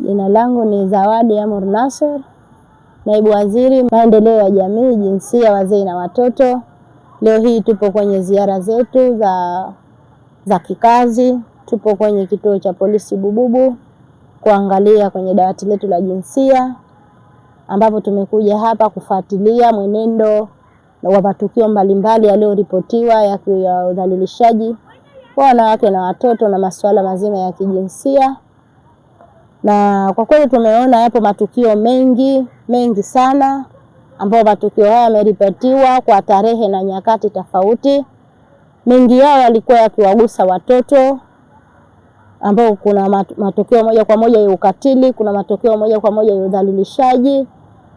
Jina langu ni Zawadi Amur Nasor, Naibu Waziri Maendeleo ya Jamii, Jinsia, Wazee na Watoto. Leo hii tupo kwenye ziara zetu za kikazi. Tupo kwenye kituo cha polisi Bububu kuangalia kwenye dawati letu la jinsia, ambapo tumekuja hapa kufuatilia mwenendo wa matukio mbalimbali yaliyoripotiwa ya udhalilishaji kwa wanawake na watoto na masuala mazima ya kijinsia. Na kwa kweli tumeona yapo matukio mengi sana, ambapo matukio haya yameripotiwa kwa tarehe na nyakati tofauti. Mengi yao yalikuwa yakiwagusa watoto, ambao kuna matokeo moja kwa moja ya ukatili, kuna matokeo moja kwa moja ya udhalilishaji,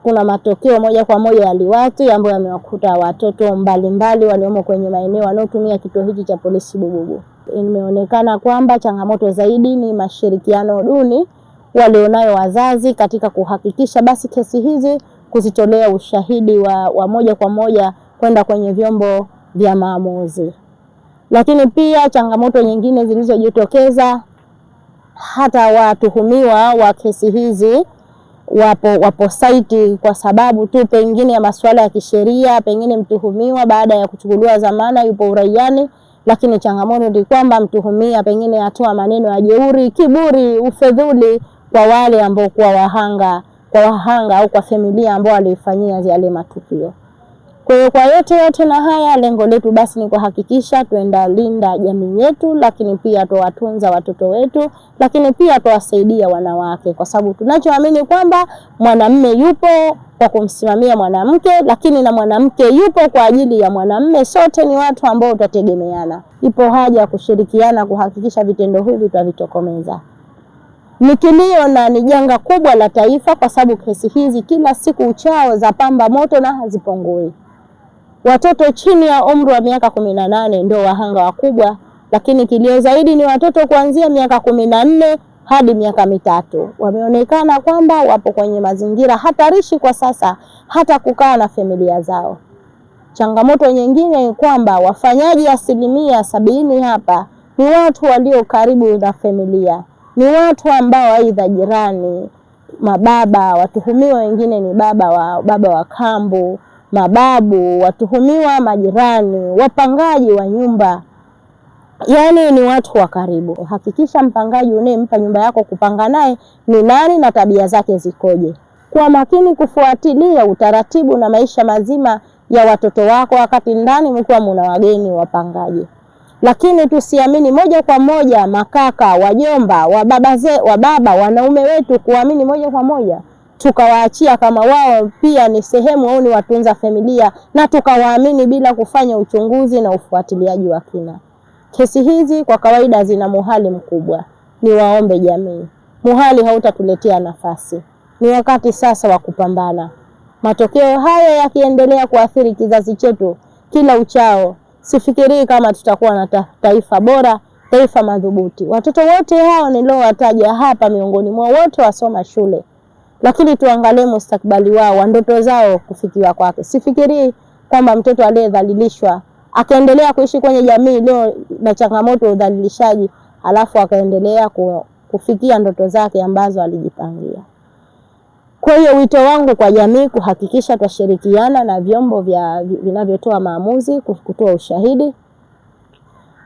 kuna matokeo moja kwa moja ya liwati ambayo yamewakuta watoto mbalimbali waliomo kwenye maeneo wanaotumia kituo hiki cha polisi Bububu. Imeonekana kwamba changamoto zaidi ni mashirikiano duni walionayo wazazi katika kuhakikisha basi kesi hizi kuzitolea ushahidi wa moja kwa moja kwenda kwenye vyombo vya maamuzi. Lakini pia changamoto nyingine zilizojitokeza, hata watuhumiwa wa kesi hizi wapo saiti kwa sababu tu pengine ya masuala ya kisheria, pengine mtuhumiwa baada ya kuchukuliwa dhamana yupo uraiani, lakini changamoto ni kwamba mtuhumia pengine atoa maneno ya jeuri, kiburi, ufedhuli kwa wale ambao kwa wahanga au kwa familia ambao walifanyia yale matukio. Kwa hiyo kwa yote na haya, lengo letu basi ni kuhakikisha tuendalinda jamii yetu, lakini pia tuwatunza watoto wetu, lakini pia tuwasaidia wanawake, kwa sababu tunachoamini kwamba mwanamume yupo kwa kumsimamia mwanamke, lakini na mwanamke yupo kwa ajili ya mwanamume. Sote ni watu ambao tutategemeana. Ipo haja ya kushirikiana kuhakikisha vitendo hivi tutavitokomeza. Ni kilio na ni janga kubwa la taifa, kwa sababu kesi hizi kila siku uchao za pamba moto na hazipungui. Watoto chini ya umri wa miaka 18 ndio wahanga wakubwa, lakini kilio zaidi ni watoto kuanzia miaka 14 hadi miaka 3. Wameonekana kwamba wapo kwenye mazingira hatarishi kwa sasa, hata kukaa na familia zao. Changamoto nyingine ni kwamba wafanyaji 70% hapa ni watu walio karibu na familia. Ni watu ambao aidha jirani, mababa, watuhumiwa wengine ni baba wa kambo, mababu, watuhumiwa majirani, wapangaji wa nyumba. Yaani ni watu wa karibu. Hakikisha mpangaji unayempa nyumba yako kupanga naye ni nani na tabia zake zikoje. Kwa makini kufuatilia utaratibu na maisha mazima ya watoto wako wakati ndani mkiwa mna wageni wapangaji. Lakini tusiamini moja kwa moja makaka, wajomba, wababa, wanaume wetu kuamini moja kwa moja. Tukawaachia kama wao pia ni sehemu au ni watunza familia, na tukawaamini bila kufanya uchunguzi na ufuatiliaji wa kina. Kesi hizi kwa kawaida zina muhali mkubwa. Ni waombe jamii, muhali hautatuletea nafasi. Ni wakati sasa wa kupambana. Matokeo haya yakiendelea kuathiri kizazi chetu kila uchao, sifikirii kama tutakuwa na taifa bora, taifa madhubuti. Watoto wote hao niliowataja hapa miongoni mwa wote wasoma shule, lakini tuangalie mustakabali wao wa ndoto zao kufikiwa kwake. Sifikirii kwamba mtoto aliyedhalilishwa akaendelea kuishi kwenye jamii leo na changamoto ya udhalilishaji, alafu akaendelea kufikia ndoto zake ambazo alijipangia. Kwa hiyo wito wangu kwa jamii kuhakikisha tutashirikiana na vyombo vinavyotoa maamuzi kutoa ushahidi,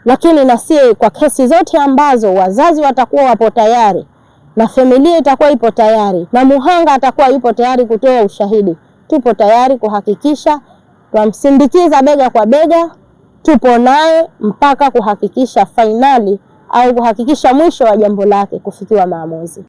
lakini na si kwa kesi zote ambazo wazazi watakuwa wapo tayari na familia itakuwa ipo tayari na muhanga atakuwa yupo tayari kutoa ushahidi. Tupo tayari kuhakikisha tunamsindikiza bega kwa bega, tupo naye mpaka kuhakikisha finali au kuhakikisha mwisho wa jambo lake kufikiwa maamuzi.